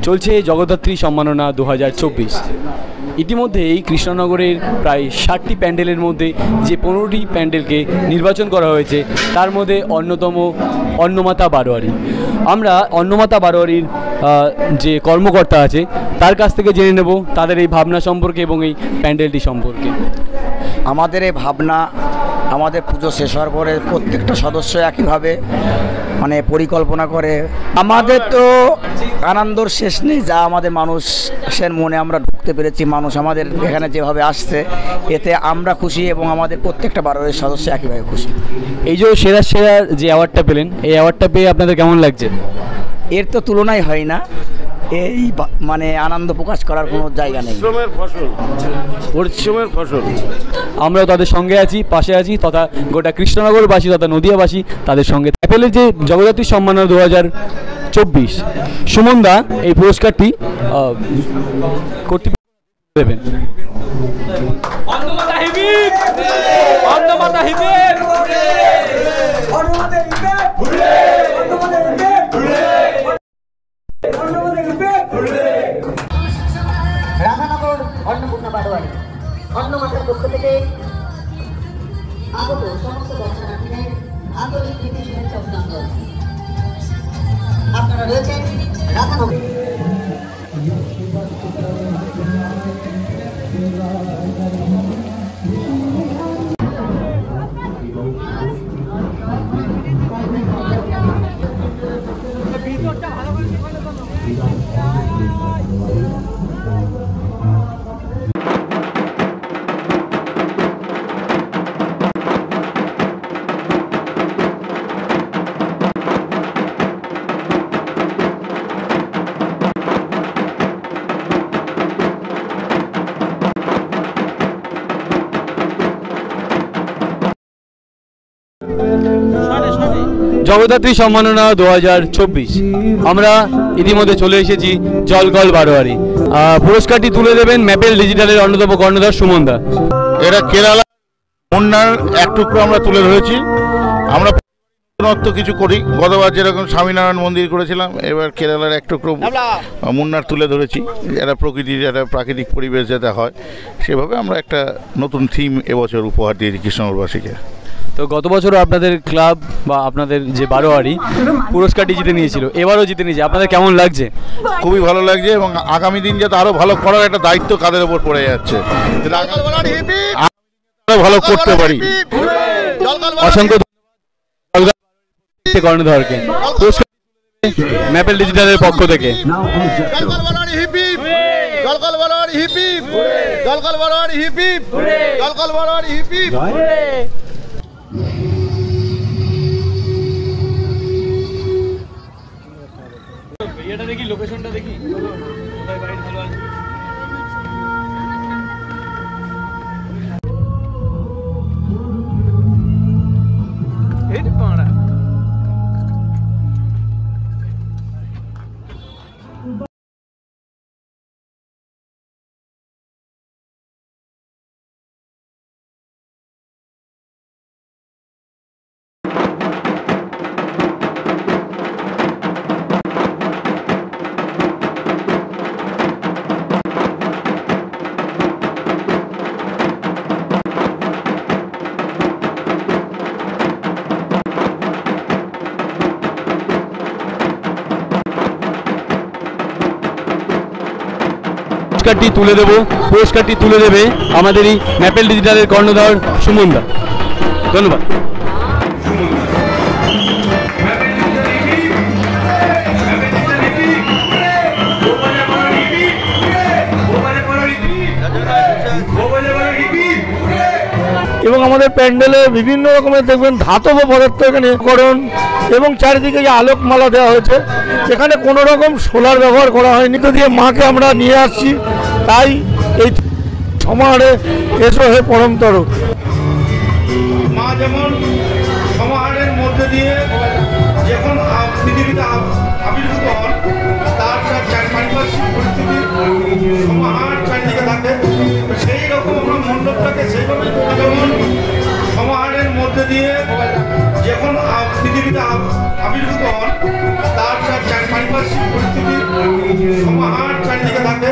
চলছে জগদ্ধাত্রী সম্মাননা 2024। ইতিমধ্যে এই কৃষ্ণনগরের প্রায় 60টি প্যান্ডেলের মধ্যে যে 15টি প্যান্ডেলকে নির্বাচন করা হয়েছে তার মধ্যে অন্যতম অন্নমাতা বারোয়ারি। আমরা অন্নমাতা বারোয়ারির যে কর্মকর্তা আছে তার কাছ থেকে জেনে নেব তাদের এই ভাবনা সম্পর্কে এবং এই প্যান্ডেলটি সম্পর্কে। আমাদের এই ভাবনা, আমাদের পুজো শেষ হওয়ার পরে প্রত্যেকটা সদস্য একইভাবে মানে পরিকল্পনা করে। আমাদের তো আনন্দর শেষ নেই, যা আমাদের মানুষের মনে আমরা ঢুকতে পেরেছি, মানুষ আমাদের এখানে যেভাবে আসছে এতে আমরা খুশি এবং আমাদের প্রত্যেকটা বারোয়ের সদস্য একইভাবে খুশি। এই যে সেরা যে অ্যাওয়ার্ডটা পেলেন, এই অ্যাওয়ার্ডটা পেয়ে আপনাদের কেমন লাগছে? এর তো তুলনাই হয় না, এই মানে আনন্দ প্রকাশ করার কোনো জায়গা নেই। পরিশ্রমের ফসল। আমরাও তাদের সঙ্গে আছি, পাশে আছি, তথা গোটা কৃষ্ণনগরবাসী তথা নদিয়াবাসী তাদের সঙ্গে। অ্যাপেলের যে জগদ্ধাত্রী সম্মাননা 2024 সুমন দা এই পুরস্কারটি কর্তৃপক্ষ দেবেন। রাধানগর অন্নপূর্ণা বারোয়ারি অন্নমাতার পক্ষ থেকে আগত সমস্ত দর্শনার্থীদের আন্তরিক প্রীতি শুভেচ্ছা অভিনন্দন। আপনারা রয়েছেন রাধানগর। জগদ্ধাত্রী সম্মাননা 2024 আমরা ইতিমধ্যে চলে এসেছি জলকল বারোয়ারি। পুরস্কারটি তুলে দেবেন ম্যাপেল ডিজিটালের অন্যতম কর্ণধার সুমন দা। এটা কেরালা মুন্নার এক টুকরো আমরা তুলে ধরেছি। আমরা কিছু করি, গতবার যেরকম স্বামীনারায়ণ মন্দির করেছিলাম, এবার কেরালার এক টুকরো মুন্নার তুলে ধরেছি। যারা প্রকৃতির একটা প্রাকৃতিক পরিবেশ যাতে হয় সেভাবে আমরা একটা নতুন থিম এবছর উপহার দিয়েছি কৃষ্ণনগরবাসীকে। তো গত বছরও আপনাদের ক্লাব বা আপনাদের যে বারোয়ারি পুরস্কারটি জিতে নিয়েছিল, এবারও জিতে নিয়েছে, আপনাদের কেমন লাগছে? খুবই ভালো লাগছে এবং আগামী দিন যাতে আরো ভালো করার একটা দায়িত্ব কাদের ওপর পড়ে যাচ্ছে, ভালো করতে পারি। অসংখ্য কর্ণধারকে ম্যাপেল ডিজিটালের পক্ষ থেকে। এটা দেখি, লোকেশনটা দেখি কোথায় বাইরে ভালো আছে। এই পাড়া পুরস্কারটি তুলে দেবে আমাদের এই ম্যাপেল ডিজিটালের কর্ণধার সুমন দা। ধন্যবাদ। এবং আমাদের প্যান্ডেলে বিভিন্ন রকমের দেখবেন ধাতব পদার্থ এখানে করণ এবং চারিদিকে যে আলোকমালা দেওয়া হয়েছে, এখানে কোনো রকম সোলার ব্যবহার করা হয়নি। তো দিয়ে মাকে আমরা নিয়ে আসছি, তাই এই সমাহারে এসো হে পরমতর। মা যেমন সমাহারের মধ্যে দিয়ে যখন পৃথিবীতে আবির্ভূত হন, তার পারিপার্শ্বিক পরিস্থিতি সমাহার চারিদিকে থাকে, সেই রকম আমরা মণ্ডপটাকে সেইভাবে যেমন সমাহারের মধ্যে মধ্যে দিয়ে যখন পৃথিবীতে আবির্ভূত হন তার পারিপার্শ্বিক পরিস্থিতির সমাহার চারিদিকে থাকে,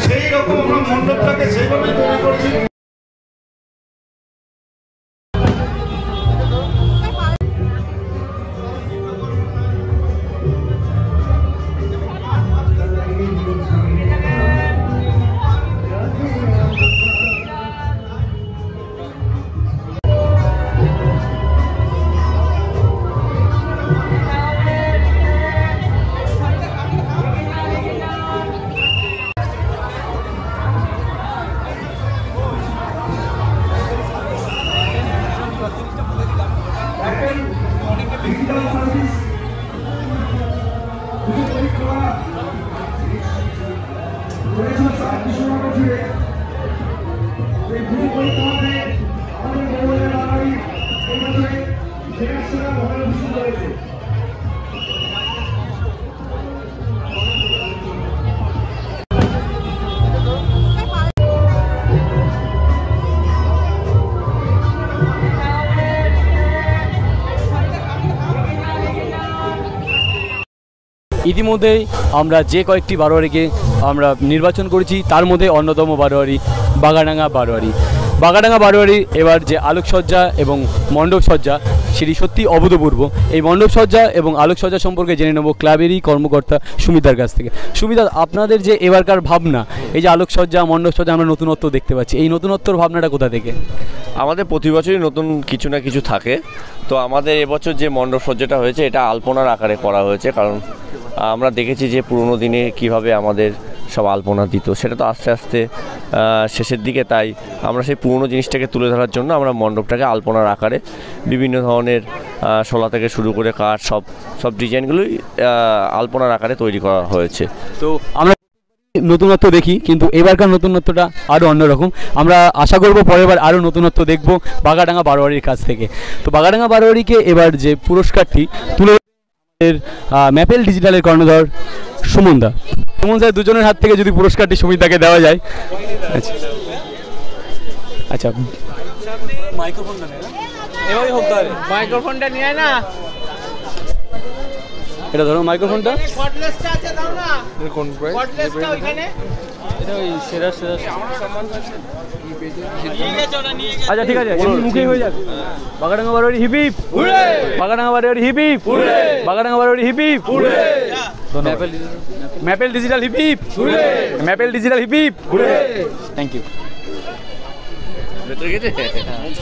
সেই রকম আমরা মণ্ডপটাকে সেইভাবে তৈরি করছি। ইতিমধ্যেই আমরা যে কয়েকটি বারোয়ারিকে আমরা নির্বাচন করেছি তার মধ্যে অন্যতম বারোয়ারি বাগাডাঙ্গা বারোয়ারি। বাগাডাঙ্গা বারোয়ারির এবার যে আলোকসজ্জা এবং মণ্ডপসজ্জা সেটি সত্যি অভূতপূর্ব। এই মণ্ডপসজ্জা এবং আলোকসজ্জা সম্পর্কে জেনে নেব ক্লাবেরই কর্মকর্তা সুমিতার কাছ থেকে। সুমিতা, আপনাদের যে এবারকার ভাবনা, এই যে আলোকসজ্জা মণ্ডপসজ্জা আমরা নতুনত্ব দেখতে পাচ্ছি, এই নতুনত্বর ভাবনাটা কোথা থেকে? আমাদের প্রতি বছরই নতুন কিছু না কিছু থাকে। তো আমাদের এবছর যে মণ্ডপসজ্জাটা হয়েছে এটা আলপনার আকারে করা হয়েছে, কারণ আমরা দেখেছি যে পুরোনো দিনে কিভাবে আমাদের সব আলপনা দিত, সেটা তো আস্তে আস্তে শেষের দিকে, তাই আমরা সেই পুরনো জিনিসটাকে তুলে ধরার জন্য আমরা মণ্ডপটাকে আলপনার আকারে বিভিন্ন ধরনের শোলা থেকে শুরু করে কাঠ সব ডিজাইনগুলোই আলপনার আকারে তৈরি করা হয়েছে। তো আমরা নতুনত্ব দেখি, কিন্তু এবারকার নতুনত্বটা আরও অন্যরকম। আমরা আশা করব পরের বার আরও নতুনত্ব দেখব বাগাডাঙ্গা বারোয়ারির কাছ থেকে। তো বাগাডাঙ্গা বারোয়ারিকে এবার যে পুরস্কারটি তুলে ম্যাপেল ডিজিটালের কর্ণধর সুমন দা, সুমন স্যার দুজনের হাত থেকে যদি পুরস্কারটি সুমিতাকে দেওয়া যায়। আচ্ছা, মাইক্রোফোনটা নিয়ে না, এটা ধরো মাইক্রোফোনটা। আচ্ছা ঠিক আছে, মুখেই হয়ে যাক। বাগাডাঙ্গা বারোয়ারি হিপ হিপ, বাগাডাঙ্গা বারোয়ারি হিপ হিপ, বাগাডাঙ্গা বারোয়ারি hip hip. Maple Digital hip hip, Maple Digital hip hip. Thank you.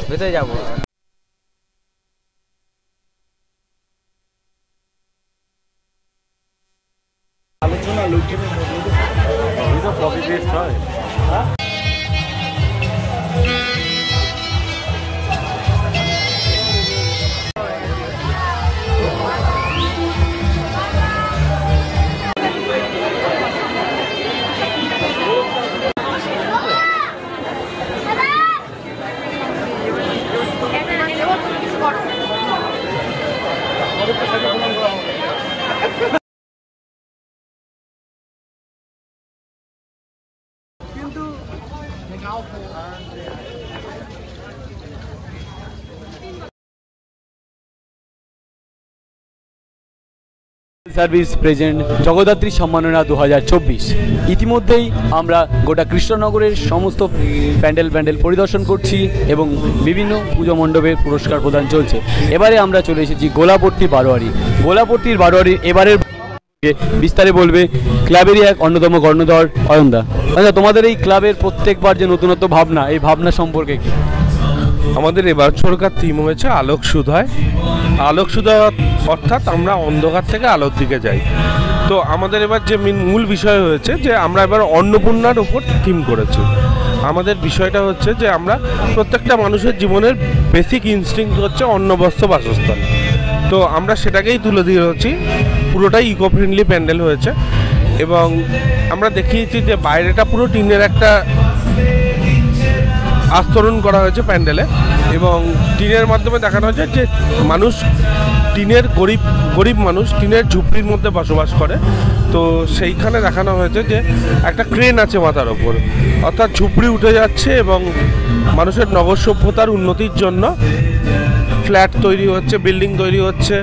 ভেতরে যাবো। আলোচনা লোকের মধ্যে কপি পেস্ট হয়। সার্ভিস প্রেজেন্ট জগদ্ধাত্রী সম্মাননা 2024। ইতিমধ্যেই আমরা গোটা কৃষ্ণনগরের সমস্ত প্যান্ডেল পরিদর্শন করছি এবং বিভিন্ন পুজো মণ্ডপের পুরস্কার প্রদান চলছে। এবারে আমরা চলে এসেছি গোলাপট্টি বারোয়ারি। গোলাপট্টির বারোয়ারির এবারের বিস্তারে বলবে ক্লাবেরই এক অন্যতম কর্ণধর অয়নদা। আচ্ছা, তোমাদের এই ক্লাবের প্রত্যেকবার যে নতুনত্ব ভাবনা, এই ভাবনা সম্পর্কে কি? আমাদের এবার সরকার থিম হয়েছে আলোক সুধায়। আলোক সুধা অর্থাৎ আমরা অন্ধকার থেকে আলোর দিকে যাই। তো আমাদের এবার যে মূল বিষয় হয়েছে যে আমরা এবার অন্নপূর্ণার উপর থিম করেছি। আমাদের বিষয়টা হচ্ছে যে আমরা প্রত্যেকটা মানুষের জীবনের বেসিক ইনস্টিংক্ট হচ্ছে অন্ন বস্ত্র বাসস্থান। তো আমরা সেটাকেই তুলে দিয়েছি। পুরোটাই ইকো ফ্রেন্ডলি প্যান্ডেল হয়েছে এবং আমরা দেখিয়েছি যে বাইরেটা পুরো টিনের একটা আস্তরণ করা হয়েছে প্যান্ডেলে এবং টিনের মাধ্যমে দেখানো হয়েছে যে মানুষ টিনের গরিব মানুষ টিনের ঝুপড়ির মধ্যে বসবাস করে। তো সেইখানে দেখানো হয়েছে যে একটা ক্রেন আছে মাথার ওপর, অর্থাৎ ঝুপড়ি উঠে যাচ্ছে এবং মানুষের নগর সভ্যতার উন্নতির জন্য ফ্ল্যাট তৈরি হচ্ছে, বিল্ডিং তৈরি হচ্ছে,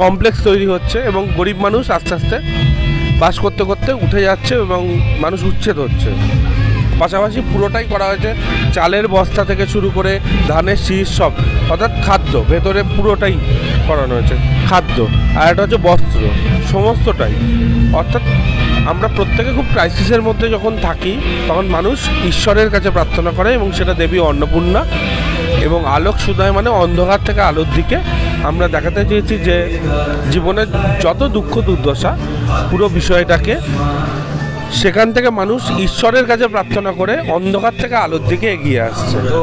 কমপ্লেক্স তৈরি হচ্ছে এবং গরিব মানুষ আস্তে আস্তে বাস করতে করতে উঠে যাচ্ছে এবং মানুষ উচ্ছেদ হচ্ছে। পাশাপাশি পুরোটাই করা হয়েছে চালের বস্তা থেকে শুরু করে ধানের শীষ সব, অর্থাৎ খাদ্য ভেতরে পুরোটাই করানো হয়েছে, খাদ্য আর একটা হচ্ছে বস্ত্র, সমস্তটাই। অর্থাৎ আমরা প্রত্যেকে খুব ক্রাইসিসের মধ্যে যখন থাকি তখন মানুষ ঈশ্বরের কাছে প্রার্থনা করে এবং সেটা দেবী অন্নপূর্ণা এবং আলোক সুধায় মানে অন্ধকার থেকে আলোর দিকে। আমরা দেখাতে চেয়েছি যে জীবনের যত দুঃখ দুর্দশা পুরো বিষয়টাকে সেখান থেকে মানুষ ঈশ্বরের কাছে প্রার্থনা করে অন্ধকার থেকে আলোর দিকে এগিয়ে আসছে। তো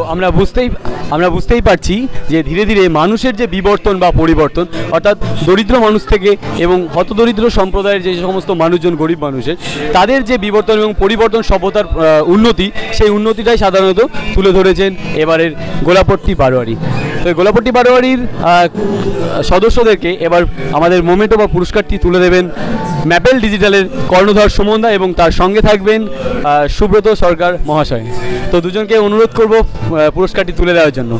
আমরা বুঝতেই পারছি যে ধীরে ধীরে মানুষের যে বিবর্তন বা পরিবর্তন, অর্থাৎ দরিদ্র মানুষ থেকে এবং হতদরিদ্র সম্প্রদায়ের যে সমস্ত মানুষজন গরিব মানুষের, তাদের যে বিবর্তন এবং পরিবর্তন, সভ্যতার উন্নতি, সেই উন্নতিটাই সাধারণত তুলে ধরেছেন এবারের গোলাপট্টি বারোয়ারি। তো এই গোলাপট্টি বারোয়ারির সদস্যদেরকে এবার আমাদের মোমেন্টো বা পুরস্কারটি তুলে দেবেন ম্যাপেল ডিজিটালের কর্ণধার সুমনদা এবং তার সঙ্গে থাকবেন সুব্রত সরকার মহাশয়। তো দুজনকে অনুরোধ করব পুরস্কারটি তুলে দেওয়ার জন্য।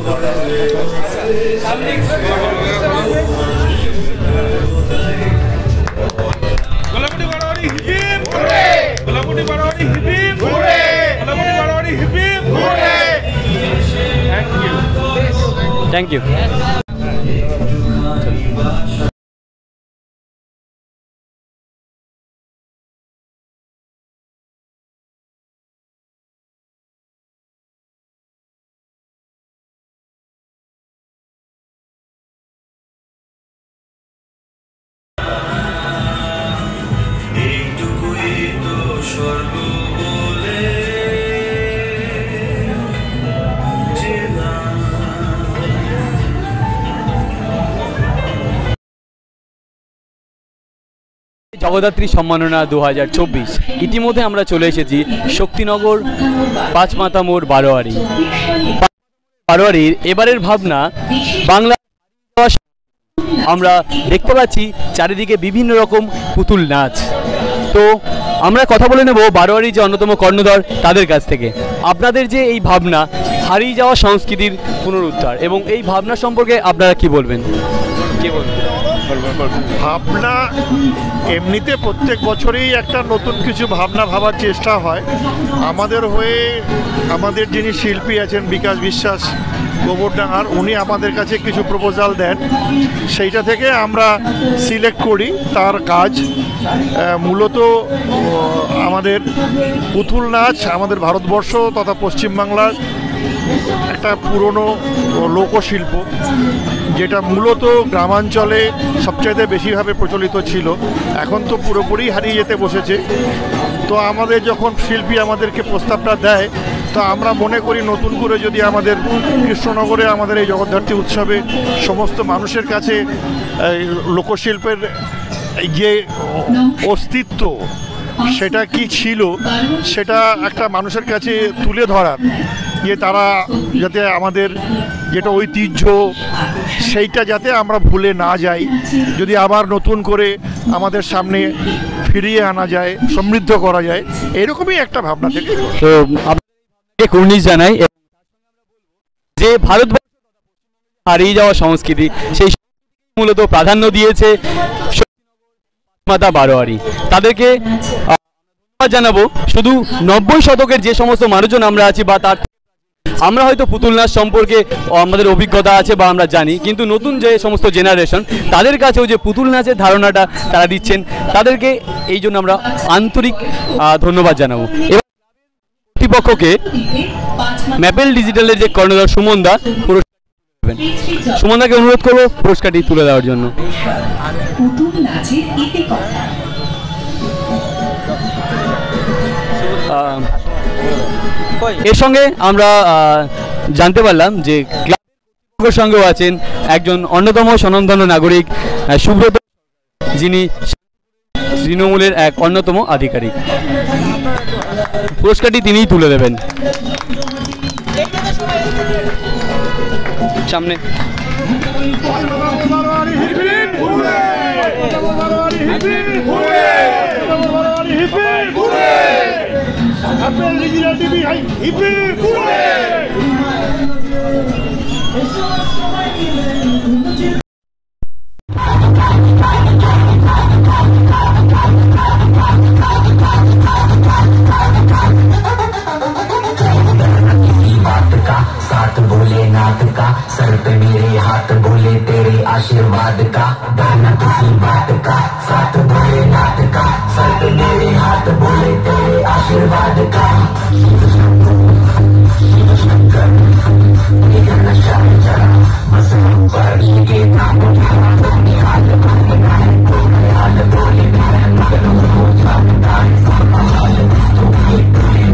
Thank you. জগদ্ধাত্রী সম্মাননা 2024 ইতিমধ্যে আমরা চলে এসেছি শক্তিনগর পাঁচমাথা মোড় বারোয়ারির এবারের ভাবনা বাংলা। আমরা দেখতে পাচ্ছি চারিদিকে বিভিন্ন রকম পুতুল নাচ। তো আমরা কথা বলে নেব বারোয়ারি যে অন্যতম কর্ণধার তাদের কাছ থেকে। আপনাদের যে এই ভাবনা হারিয়ে যাওয়া সংস্কৃতির পুনরুদ্ধার, এবং এই ভাবনা সম্পর্কে আপনারা কি বলবেন? ভাবনা এমনিতে প্রত্যেক বছরেই একটা নতুন কিছু ভাবনা ভাবার চেষ্টা হয়। আমাদের হয়ে আমাদের যিনি শিল্পী আছেন বিকাশ বিশ্বাস গোবরডাঙ্গার, উনি আমাদের কাছে কিছু প্রপোজাল দেন, সেইটা থেকে আমরা সিলেক্ট করি তার কাজ। মূলত আমাদের পুতুল নাচ আমাদের ভারতবর্ষ তথা পশ্চিমবাংলার একটা পুরনো লোকশিল্প, যেটা মূলত গ্রামাঞ্চলে সবচাইতে বেশিভাবে প্রচলিত ছিল, এখন তো পুরোপুরি হারিয়ে যেতে বসেছে। তো আমাদের যখন শিল্পী আমাদেরকে প্রস্তাবটা দেয়, তো আমরা মনে করি নতুন করে যদি আমাদের কৃষ্ণনগরে আমাদের এই জগদ্ধাত্রী উৎসবে সমস্ত মানুষের কাছে লোকশিল্পের যে অস্তিত্ব সেটা কি ছিল সেটা একটা মানুষের কাছে তুলে ধরার, যে তারা যাতে আমাদের যেটা ঐতিহ্য সেইটা যাতে আমরা ভুলে না যাই, যদি আবার নতুন করে আমাদের সামনে ফিরিয়ে আনা যায়, সমৃদ্ধ করা যায়, এরকমই একটা ভাবনা থেকে। তো আপনাকে কুর্নিশ জানাই যে ভারতবর্ষ হারিয়ে যাওয়া সংস্কৃতি, সেই মূলত প্রাধান্য দিয়েছে মাতা বারোয়ারি। তাদেরকে জানাবো শুধু 90 শতকের যে সমস্ত মানুষজন আমরা আছি বা তার আমরা হয়তো পুতুল নাচ সম্পর্কে আমাদের অভিজ্ঞতা আছে বা আমরা জানি, কিন্তু নতুন যে সমস্ত জেনারেশন তাদের কাছেও যে পুতুল নাচের ধারণাটা তারা দিচ্ছেন, তাদেরকে এই জন্য আমরা আন্তরিক ধন্যবাদ জানাবো। এবার কর্তৃপক্ষকে ম্যাপেল ডিজিটালের যে কর্ণধার সুমনদা সুমনদাকে অনুরোধ করবো পুরস্কারটি তুলে দেওয়ার জন্য। এর সঙ্গে আমরা জানতে পারলাম যে ক্লাবের সঙ্গেও আছেন একজন অন্যতম স্বনামধন্য নাগরিক সুব্রত, যিনি তৃণমূলের এক অন্যতম আধিকারিক। পুরস্কারটি তিনিই তুলে দেবেন। সামনে Happy हाथ बोले तेरे आशीर्वाद का, डरना किसी बात का, साथ भोलेनाथ का, सर पे मेरे हाथ बोले तेरे आशीर्वाद का। शिव शंकर मेरा नशा है चढ़ा, बस हम पर ये नाम उठा, हाल भागना है तो हाल बोले मैं मगन हो जाता है सबका हाल, तो ये बोले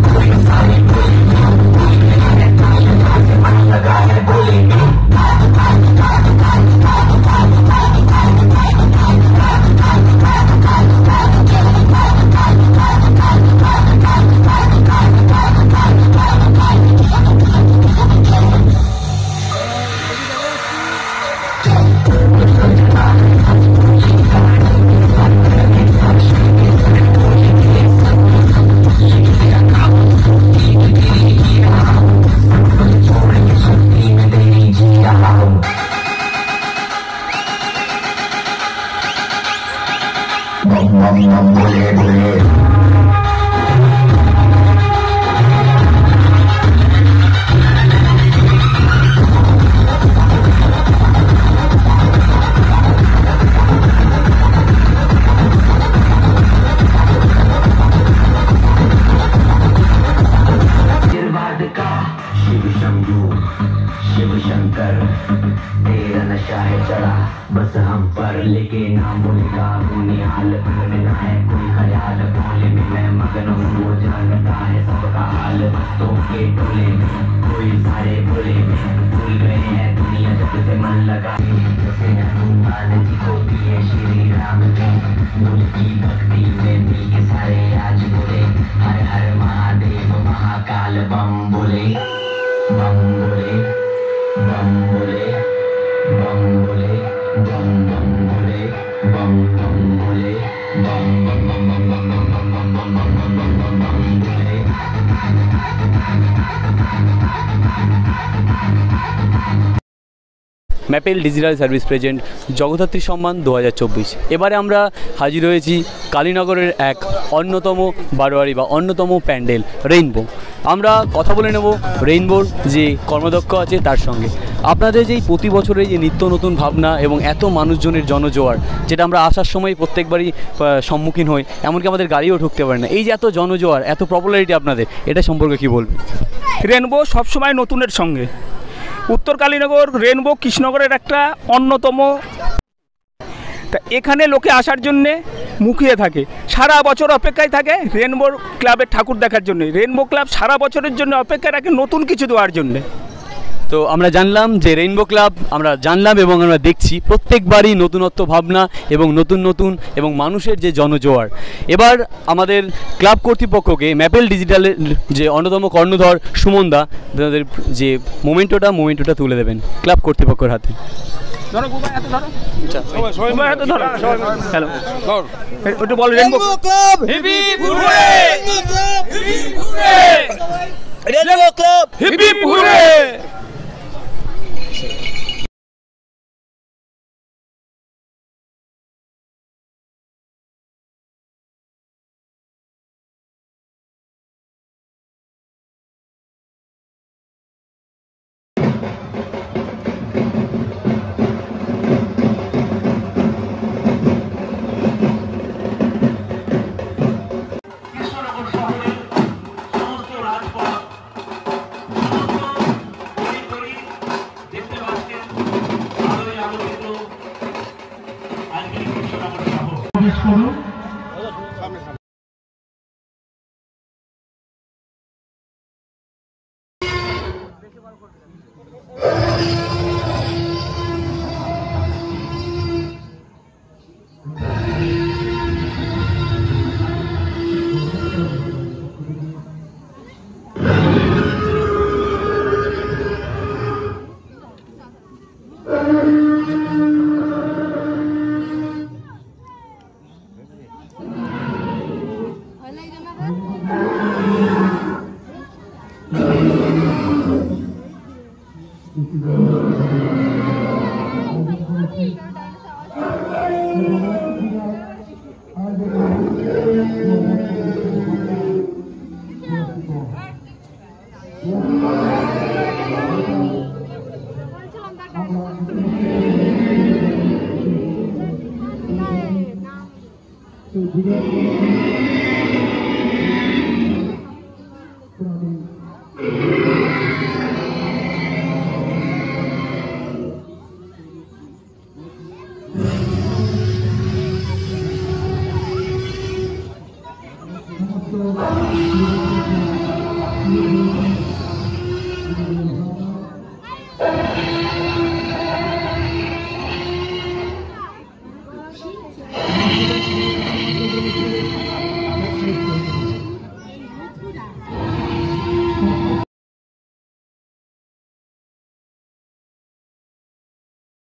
कोई सारे बोले मन लगा है बोले शिव शंकर तेरा नशा है चढ़ा, बस हम पर लेके नाम बोलेगा हाल में ना है कोई ख्याल, भोले में मैं मगन हूँ वो जानता है सबका हाल, भक्तों के टोले में कोई सारे भोले में भूल गए हैं दुनिया जब से मन लगा, हनुमान जी को दिए श्री राम ने उनकी भक्ति में मिल के सारे आज बोले हर हर महादेव महाकाल बम बोले बम बोले बम बोले बम बोले बम बम बोले बम बम बोले बम बम बम बम बम बम बम बम बम बम बम बम बोले। Maple digital service present Jagaddhatri সম্মান 2024। এবারে আমরা হাজির হয়েছি কালীনগরের এক অন্যতম বারোয়ারি বা অন্যতম প্যান্ডেল রেইনবো। আমরা কথা বলে নেব রেইনবোর যে কর্মদক্ষ আছে তার সঙ্গে। আপনাদের যেই প্রতি বছরের যে নিত্য নতুন ভাবনা এবং এত মানুষজনের জনজোয়ার, যেটা আমরা আসার সময় প্রত্যেকবারই সম্মুখীন হই, এমনকি আমাদের গাড়িও ঢুকতে পারে না, এই যে এত জনজোয়ার এত পপুলারিটি আপনাদের, এটা সম্পর্কে কী বলবেন? রেইনবো সবসময় নতুনের সঙ্গে। উত্তর কালীনগর রেইনবো কৃষ্ণনগরের একটা অন্যতম, তা এখানে লোকে আসার জন্যে মুখিয়ে থাকে, সারা বছর অপেক্ষায় থাকে রেইনবো ক্লাবের ঠাকুর দেখার জন্য। রেইনবো ক্লাব সারা বছরের জন্য অপেক্ষা রাখে নতুন কিছু দেওয়ার জন্যে। তো আমরা জানলাম যে রেইনবো ক্লাব আমরা জানলাম এবং আমরা দেখছি প্রত্যেকবারই নতুনত্ব ভাবনা এবং নতুন এবং মানুষের যে জনজোয়ার। এবার আমাদের ক্লাব কর্তৃপক্ষকে ম্যাপেল ডিজিটালের যে অন্যতম কর্ণধর সুমনদা তাদের যে মোমেন্টোটা তুলে দেবেন ক্লাব কর্তৃপক্ষের হাতে।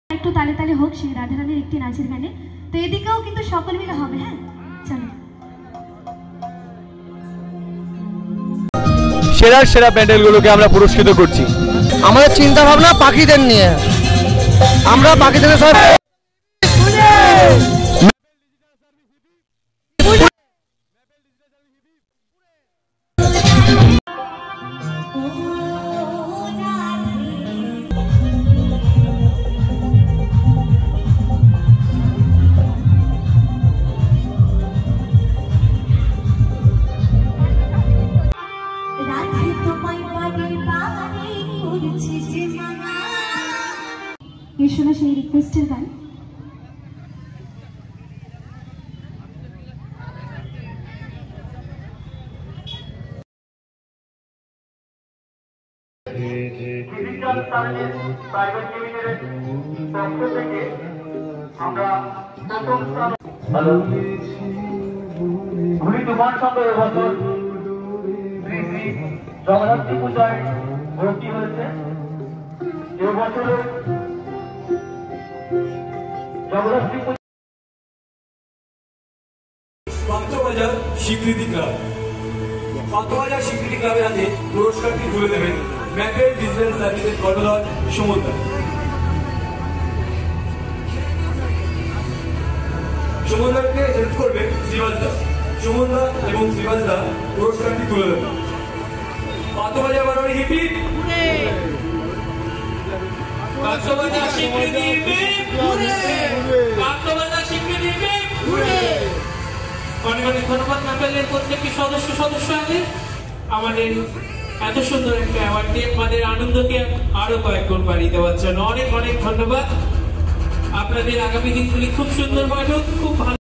একটু তালে তালে হোক সেই রাধারানীর একটি নাচের গানে। তো এদিকেও কিন্তু সকল মিলে হবে। হ্যাঁ, চলো। সেরা সেরা প্যান্ডেলগুলোকে আমরা পুরস্কৃত করছি। আমাদের চিন্তা ভাবনা পাখিদের নিয়ে, আমরা পাখিদের সব শোনা সেই রিকোয়েস্টের গান। জগদ্ধাত্রী পূজায় ভর্তি হয়েছে এবছরের জগদ্ধাত্রী পাত্রবাজার স্বীকৃতি ক্লাব। পাত্রবাজার স্বীকৃতি ক্লাবের হাতে পুরস্কারটি তুলে দেবেন ম্যাপের ডিজিটাল সার্ভিসের কর্ণধার সুমনদা। সুমনদাকে হেল্প করবেন শ্রীবাজদা। সুমনদা এবং শ্রীবাজদা পুরস্কারটি তুলে দেবেন। পাত্রবাজার বানানোর হিপি পাত্রবাজার স্বীকৃতি পাত্রবাজার স্বীকৃতি অনেক অনেক ধন্যবাদ ম্যাপেলের প্রত্যেকটি সদস্য আগে আমাদের এত সুন্দর একটা অ্যাওয়ার্ড দিয়ে আমাদের আনন্দকে আরো কয়েক গুণ বাড়িয়ে দেওয়ার জন্য অনেক অনেক ধন্যবাদ। আপনাদের আগামী দিনগুলি খুব সুন্দর কাটুক, খুব ভালো।